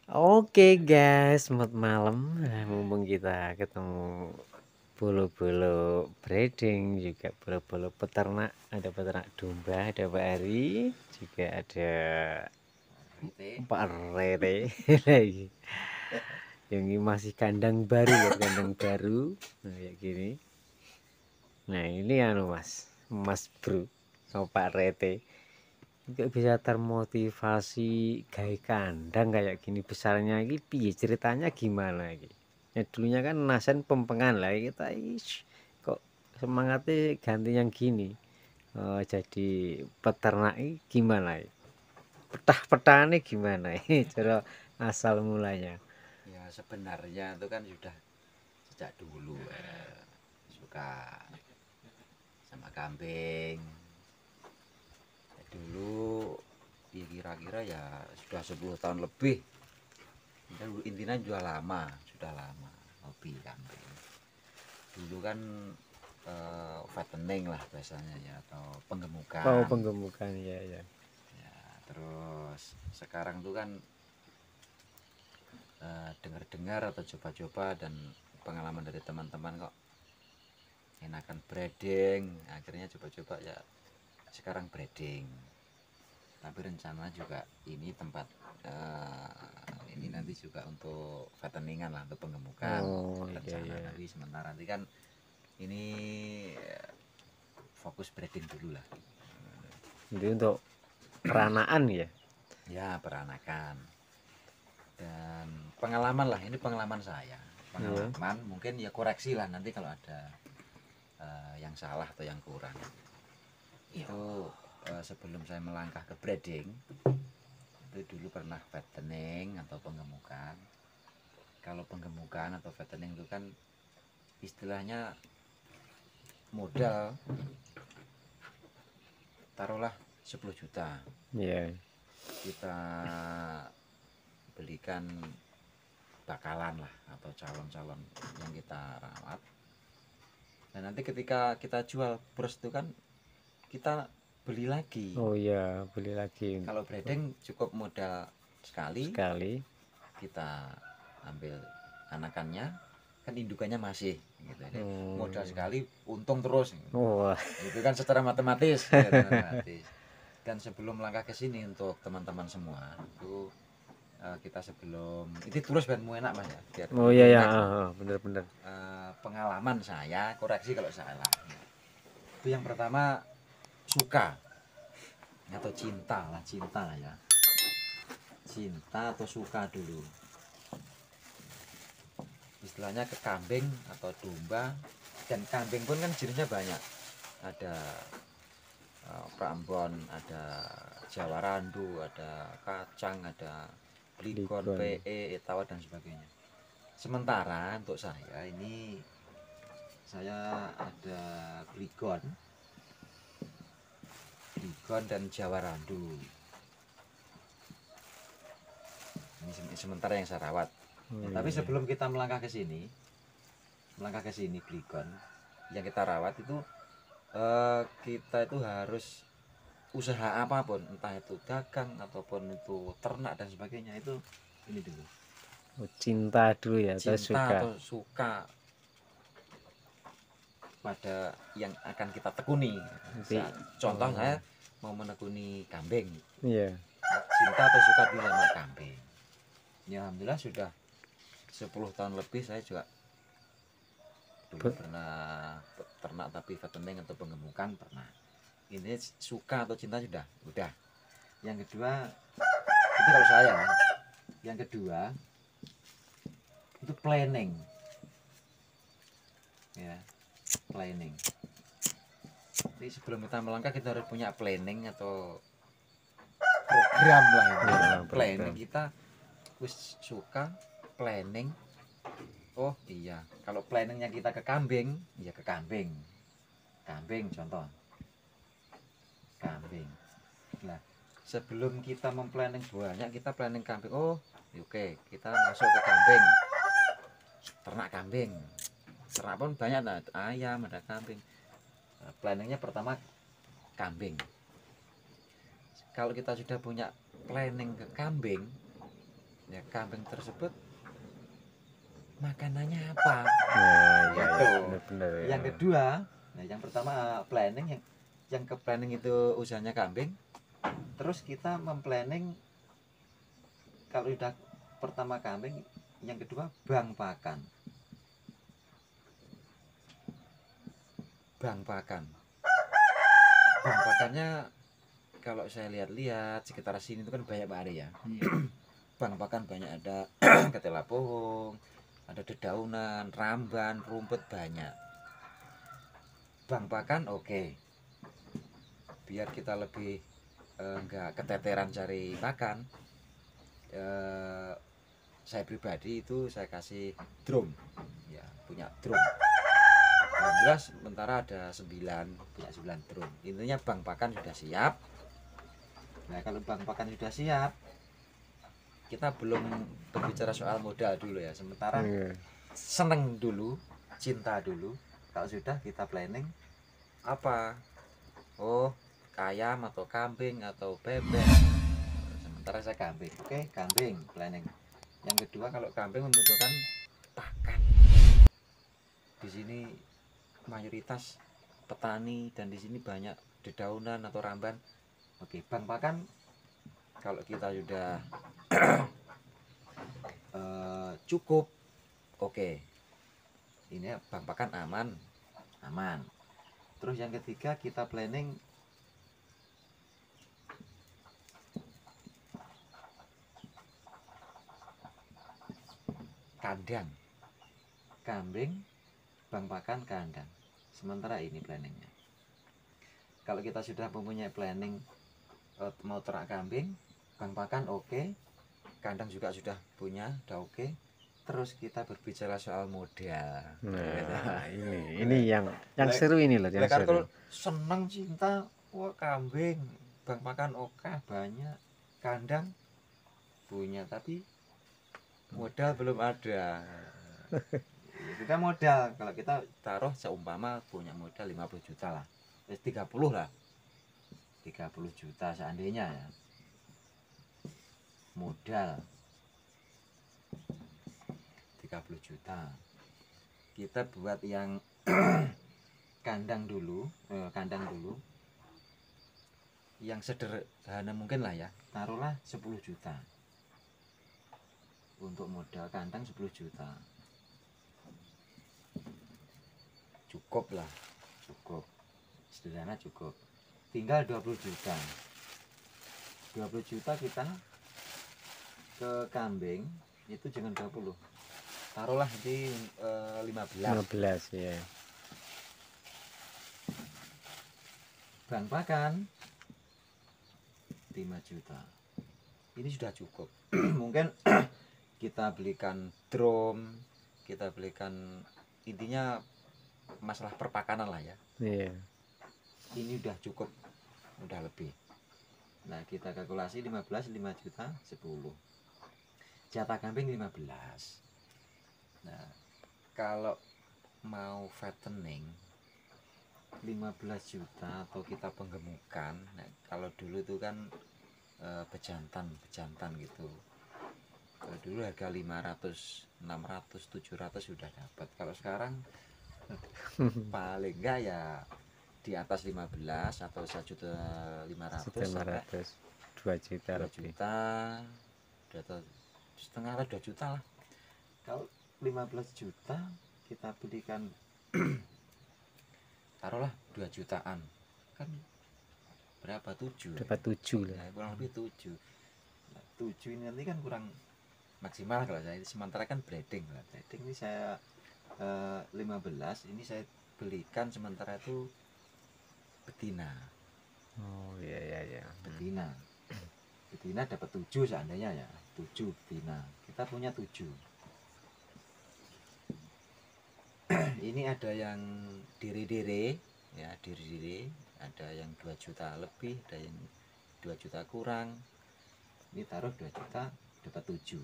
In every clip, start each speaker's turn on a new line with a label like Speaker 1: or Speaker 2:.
Speaker 1: Oke guys, selamat malam. Nah, mumpung kita ketemu bolo-bolo breeding, juga bolo-bolo peternak, ada peternak domba, ada Pak Ari, juga ada Pak Rete lagi. Yang ini masih kandang baru ya, kandang baru. Nah, kayak gini. Nah, ini Mas Bro sama Pak Rete. Nggak bisa termotivasi gaya kandang kayak gini besarnya ini piye ceritanya gimana ini ya dulunya kan nasen pempengan lah kita kok semangatnya ganti yang gini. Jadi peternak ini gimana ya petah-petahnya gimana ini cara asal mulanya.
Speaker 2: Ya sebenarnya itu kan sudah sejak dulu suka sama kambing. Dulu ya kira-kira ya sudah 10 tahun lebih. Dan intinya sudah lama hobi kambing. Dulu kan fattening lah biasanya ya atau
Speaker 1: Oh,
Speaker 2: penggemukan.
Speaker 1: penggemukan ya ya.
Speaker 2: Ya, terus sekarang tuh kan dengar-dengar atau coba-coba dan pengalaman dari teman-teman kok enakan breeding, akhirnya coba-coba ya sekarang breeding. Tapi rencana juga ini tempat ini nanti juga untuk fatteningan lah, untuk penggemukan
Speaker 1: Oh iya
Speaker 2: rencana.
Speaker 1: iya,
Speaker 2: Tapi sementara nanti kan ini fokus breeding dulu lah.
Speaker 1: itu untuk peranaan ya.
Speaker 2: Ya peranakan dan pengalaman lah, ini pengalaman saya,
Speaker 1: Iya.
Speaker 2: pengalaman mungkin ya koreksi lah nanti kalau ada yang salah atau yang kurang. Itu sebelum saya melangkah ke breeding itu dulu pernah fattening atau penggemukan. Kalau penggemukan atau fattening itu kan istilahnya modal taruhlah 10 juta
Speaker 1: Iya.
Speaker 2: kita belikan bakalan lah atau calon-calon yang kita rawat, dan nanti ketika kita jual bros itu kan kita beli lagi.
Speaker 1: Oh iya, beli lagi
Speaker 2: Kalau breeding cukup modal sekali,
Speaker 1: sekali.
Speaker 2: kita ambil anakannya kan indukannya masih gitu. Jadi modal
Speaker 1: Oh.
Speaker 2: sekali untung terus.
Speaker 1: Wah.
Speaker 2: Itu kan secara matematis, ya, matematis. Dan sebelum langkah ke sini untuk teman-teman semua itu kita sebelum itu terus ben mu enak Mas ya, biar
Speaker 1: Oh iya ya,
Speaker 2: ringkas.
Speaker 1: bener-bener.
Speaker 2: Pengalaman saya, koreksi kalau salah. Itu yang pertama suka atau cinta lah ya. Cinta atau suka dulu. Istilahnya ke kambing atau domba, dan kambing pun kan jenisnya banyak. Ada Prambon, ada Jawa Randu, ada kacang, ada Bligon,
Speaker 1: Likon.
Speaker 2: PE, Etawa dan sebagainya. Sementara untuk saya ini saya ada Bligon, dan Jawa Randu. Ini sementara yang saya rawat.
Speaker 1: Oh,
Speaker 2: Tapi
Speaker 1: iya.
Speaker 2: sebelum kita melangkah ke sini, Bligon yang kita rawat itu kita itu harus usaha apapun, entah itu dagang ataupun itu ternak dan sebagainya, itu ini dulu
Speaker 1: Oh, cinta dulu ya, atau
Speaker 2: cinta
Speaker 1: suka.
Speaker 2: atau suka pada yang akan kita tekuni.
Speaker 1: Nanti.
Speaker 2: Contoh
Speaker 1: Oh,
Speaker 2: saya mau menekuni kambing,
Speaker 1: iya.
Speaker 2: cinta atau suka di sama kambing. Ya alhamdulillah sudah 10 tahun lebih saya juga dulu pernah ternak tapi fattening atau penggemukan pernah. Ini suka atau cinta udah. Yang kedua itu kalau saya, yang kedua itu planning ya, planning. Jadi sebelum kita melangkah kita harus punya planning atau program lah itu.
Speaker 1: Nah,
Speaker 2: Planning
Speaker 1: program.
Speaker 2: kita wis suka planning. Oh iya, kalau planningnya kita ke kambing, ya ke kambing. Kambing contoh, kambing. Nah, sebelum kita memplanning banyak, kita planning kambing. Oh, oke, kita masuk ke kambing. Ternak kambing. Ternak pun banyak, nah, ayam, ada kambing. Nah, planningnya pertama kambing. Kalau kita sudah punya planning ke kambing, ya kambing tersebut makanannya apa.
Speaker 1: Nah, ya,
Speaker 2: Gitu.
Speaker 1: ya, benar-benar ya.
Speaker 2: Yang kedua, nah yang pertama planning, yang ke planning itu usahanya kambing. Terus kita memplanning kalau udah pertama kambing, yang kedua bang pakan. Bang pakannya kalau saya lihat-lihat sekitar sini itu kan banyak Pak Ari ya. Bang pakan banyak, ada ketela pohong, ada dedaunan, ramban, rumput banyak. Bang pakan oke. Biar kita lebih enggak keteteran cari makan. Saya pribadi itu saya kasih drum. Ya, punya drum. Alhamdulillah sementara ada 9, punya 9 drum. Intinya bang pakan sudah siap. Nah, kalau bang pakan sudah siap, kita belum berbicara soal modal dulu ya. Sementara seneng dulu, cinta dulu. Kalau sudah kita planning apa? Oh, ayam atau kambing atau bebek. Sementara saya kambing. Oke, kambing planning. Yang kedua, kalau kambing membutuhkan pakan. Di sini mayoritas petani dan di sini banyak dedaunan atau ramban. Oke, bang pakan kalau kita sudah cukup, oke, ini bang pakan aman. Terus yang ketiga kita planning kandang, kambing, bang pakan, kandang. Sementara ini planningnya. Kalau kita sudah mempunyai planning mau ternak kambing, bang pakan oke, kandang juga sudah punya, udah oke. Terus kita berbicara soal modal.
Speaker 1: Nah, ini yang seru ini loh, yang seru.
Speaker 2: Senang cinta, wah kambing, bang pakan oke banyak, kandang punya tapi modal belum ada. Kita modal, kalau kita taruh seumpama punya modal 50 juta lah, 30 lah, 30 juta seandainya ya modal 30 juta, kita buat yang kandang dulu yang sederhana mungkin lah ya, taruhlah 10 juta untuk modal kandang. 10 juta cukup lah, cukup sederhana, cukup. Tinggal 20 juta kita ke kambing itu jangan 20, taruhlah di 15
Speaker 1: ya.
Speaker 2: Bang pakan 5 juta, ini sudah cukup. Mungkin kita belikan drum, kita belikan, intinya masalah perpakanan lah ya. Ini udah cukup, udah lebih. Nah, kita kalkulasi 15, 5 juta, 10. Jatah kambing 15. Nah, kalau mau fattening 15 juta atau kita penggemukan. Nah, kalau dulu itu kan bejantan gitu. Kalau dulu harga 500, 600, 700 sudah dapat. Kalau sekarang paling enggak ya di atas 15 atau 1.500.000 sampai
Speaker 1: 2 juta
Speaker 2: 2
Speaker 1: lebih.
Speaker 2: juta, setengah lah 2 juta lah. Kalau 15 juta kita belikan taruhlah 2 jutaan, kan berapa? 7.
Speaker 1: Dapat 7 lah.
Speaker 2: Ya, kurang lebih 7. Nah, 7 ini nanti kan kurang maksimal kalau saya. Sementara kan breeding lah. Breeding ini saya 15, ini saya belikan sementara itu betina.
Speaker 1: Oh iya.
Speaker 2: Betina. Betina dapat 7 seandainya ya. 7 betina. Kita punya 7. Ini ada yang diri-diri ya, diri-diri, ada yang 2 juta lebih, ada yang 2 juta kurang. Ini taruh 2 juta dapat 7.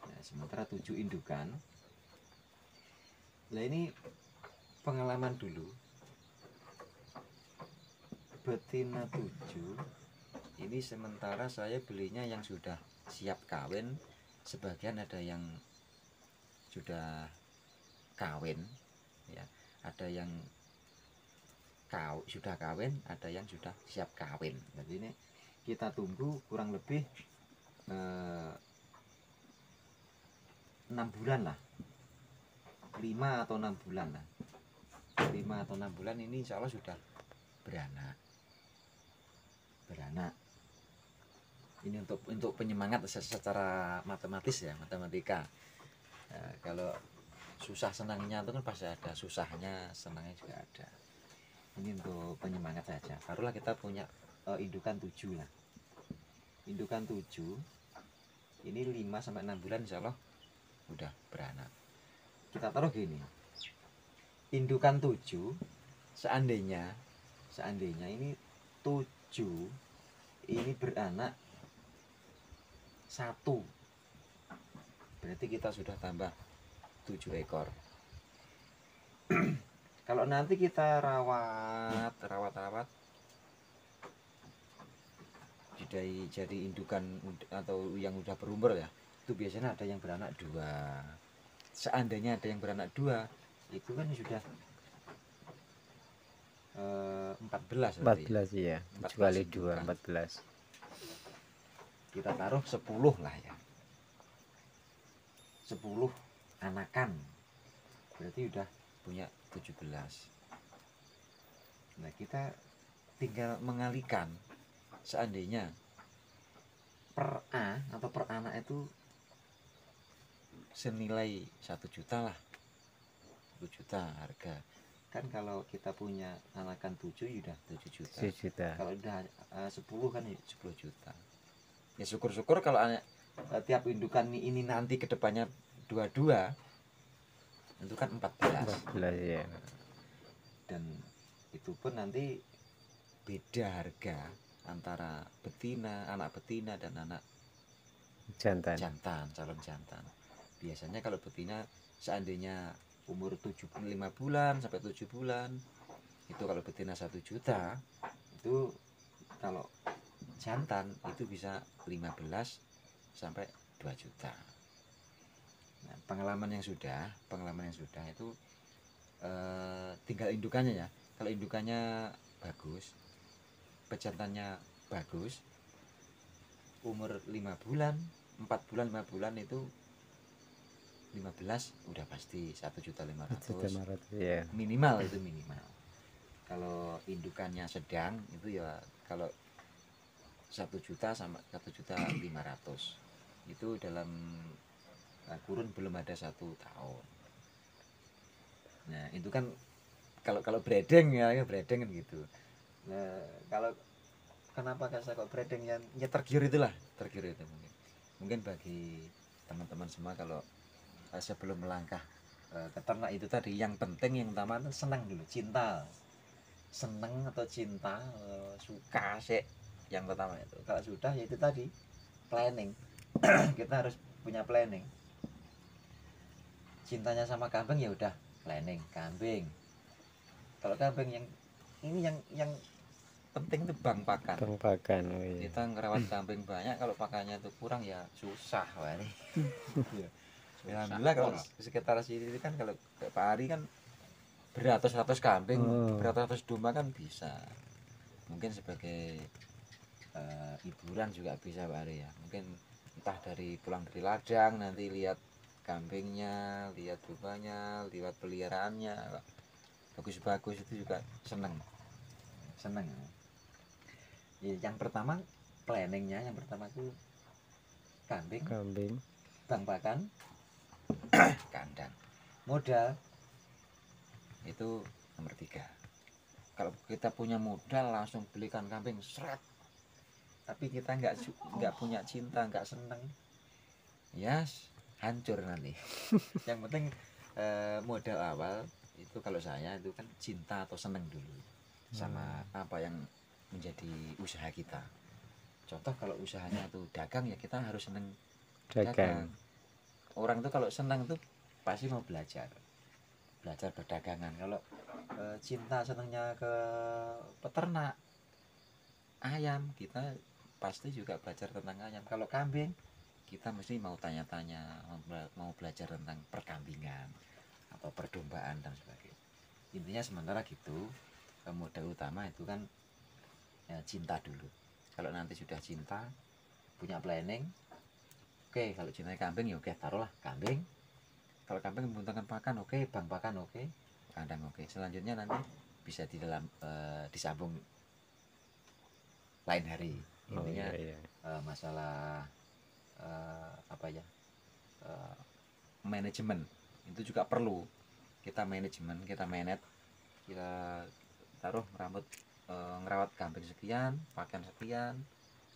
Speaker 2: Nah, sementara 7 indukan. Nah, ini pengalaman dulu. Betina 7 ini sementara saya belinya yang sudah siap kawin, sebagian ada yang sudah kawin ya, ada yang sudah kawin, ada yang sudah siap kawin. Jadi ini kita tunggu kurang lebih 6 bulan lah, 5 atau 6 bulan lah, 5 atau 6 bulan ini insya Allah sudah beranak. Ini untuk penyemangat secara matematis ya, matematika. Nah, kalau susah senangnya itu kan pasti ada, susahnya senangnya juga ada. Ini untuk penyemangat saja. Barulah kita punya indukan 7 lah. Indukan 7 ini 5 sampai 6 bulan insya Allah udah beranak. Kita taruh gini, indukan 7 seandainya ini 7 ini beranak 1, berarti kita sudah tambah 7 ekor. Kalau nanti kita rawat jadi indukan atau yang udah berumur ya, itu biasanya ada yang beranak 2. Seandainya ada yang beranak 2, itu kan sudah 14
Speaker 1: ya. 7 kali 2 14.
Speaker 2: Kita taruh 10 lah ya. 10 anakan. Berarti udah punya 17. Nah, kita tinggal mengalikan. Seandainya per A atau per anak itu senilai 1 juta lah, 1 juta harga. Kan kalau kita punya anakan 7 sudah 7 juta. Kalau udah 10 kan 10 juta. Ya syukur-syukur kalau tiap indukan ini nanti kedepannya 22, itu kan 14
Speaker 1: ya.
Speaker 2: Dan itu pun nanti beda harga antara anak betina dan anak jantan, calon jantan. Biasanya kalau betina seandainya umur 5 bulan sampai 7 bulan, itu kalau betina 1 juta, itu kalau jantan itu bisa 15 sampai 2 juta. Nah, pengalaman yang sudah itu tinggal indukannya ya. Kalau indukannya bagus, pejantannya bagus, umur 5 bulan, 4 bulan, 5 bulan itu 15 udah pasti 1.500.000
Speaker 1: ya.
Speaker 2: Minimal itu minimal. Kalau indukannya sedang itu ya kalau 1 juta sama 1.500.000 itu dalam kurun belum ada 1 tahun. Nah itu kan kalau breeding ya breeding kan gitu. Nah kalau kenapa saya kok breeding yang ya tergiur itu mungkin bagi teman-teman semua kalau sebelum melangkah ke ternak itu tadi, yang penting yang utama itu senang dulu, senang atau cinta, suka sih yang pertama itu. Kalau sudah ya itu tadi planning. Kita harus punya planning. Cintanya sama kambing ya udah planning kambing. Kalau kambing yang ini yang penting itu bang pakan.
Speaker 1: Oh iya.
Speaker 2: Kita ngerawat kambing banyak, kalau pakannya itu kurang ya susah wani. Alhamdulillah kalau sekitar sini kan kalau Pak Ari kan beratus-ratus kambing, beratus-ratus domba kan bisa. Mungkin sebagai hiburan juga bisa Pak Ari ya. Mungkin entah dari pulang dari ladang nanti lihat kambingnya, lihat dombanya, lihat peliharaannya bagus-bagus, itu juga seneng. Ya, yang pertama planningnya, yang pertama itu kambing. Bang pakan, kandang, modal itu nomor 3. Kalau kita punya modal langsung belikan kambing seret, tapi kita nggak punya cinta, nggak seneng, ya hancur nanti. Yang penting modal awal itu kalau saya itu kan cinta atau seneng dulu sama apa yang menjadi usaha kita. Contoh kalau usahanya tuh dagang ya kita harus seneng dagang. Orang tuh kalau senang tuh pasti mau belajar perdagangan. Kalau cinta senangnya ke peternak ayam, kita pasti juga belajar tentang ayam. Kalau kambing kita mesti mau tanya-tanya, mau belajar tentang perkambingan atau perdombaan dan sebagainya. Intinya sementara gitu, modal utama itu kan ya, cinta dulu. Kalau nanti sudah cinta, punya planning, oke, kalau cinta kambing ya oke, taruhlah kambing. Kalau kambing membutuhkan pakan, oke, bang pakan, oke, kandang, oke. Selanjutnya nanti bisa di dalam disambung lain hari.
Speaker 1: Oh
Speaker 2: Intinya
Speaker 1: iya, iya.
Speaker 2: masalah apa ya, manajemen itu juga perlu. Kita manajemen, kita manage, kita taruh ngerawat kambing sekian, pakan sekian,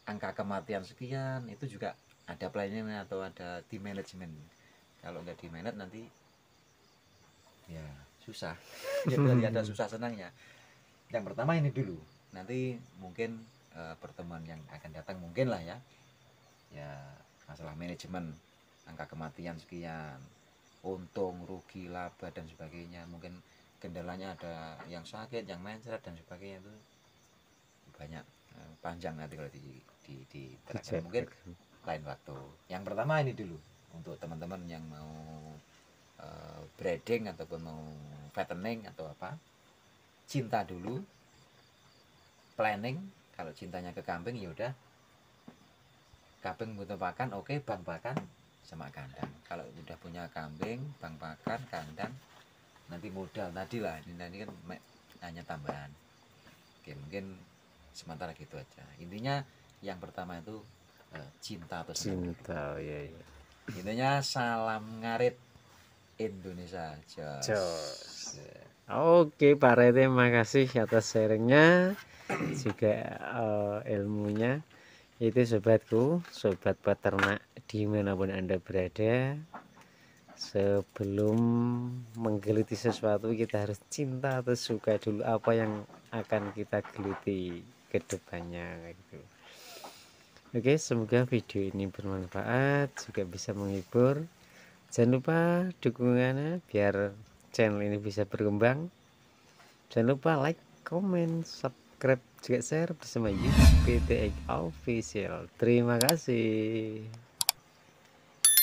Speaker 2: angka kematian sekian, itu juga ada planningnya atau ada di manajemen. Kalau nggak di manage nanti ya susah. Jadi ada susah senangnya. Yang pertama ini dulu, nanti mungkin pertemuan yang akan datang mungkin lah ya masalah manajemen, angka kematian sekian, untung rugi laba dan sebagainya. Mungkin kendalanya ada yang sakit, yang mencret dan sebagainya, itu banyak, panjang nanti kalau diterangkan, mungkin lain waktu. Yang pertama ini dulu untuk teman-teman yang mau breeding ataupun mau fattening atau apa, cinta dulu, planning. Kalau cintanya ke kambing ya udah, kambing butuh pakan, oke, bang pakan sama kandang. Kalau udah punya kambing, bang pakan, kandang, nanti modal tadi lah, ini kan hanya tambahan. Oke, mungkin sementara gitu aja. Intinya yang pertama itu cinta atau senang.
Speaker 1: Cinta, oh iya, iya.
Speaker 2: Intinya salam ngarit Indonesia.
Speaker 1: Jos. Oke, Pak Rete, makasih atas sharingnya juga ilmunya. Itu sobatku, sobat peternak dimanapun Anda berada, sebelum menggeluti sesuatu kita harus cinta atau suka dulu apa yang akan kita geluti ke depannya gitu. Oke, semoga video ini bermanfaat, juga bisa menghibur. Jangan lupa dukungannya biar channel ini bisa berkembang. Jangan lupa like, comment, subscribe, juga share bersama YouTube PT Official. Terima kasih.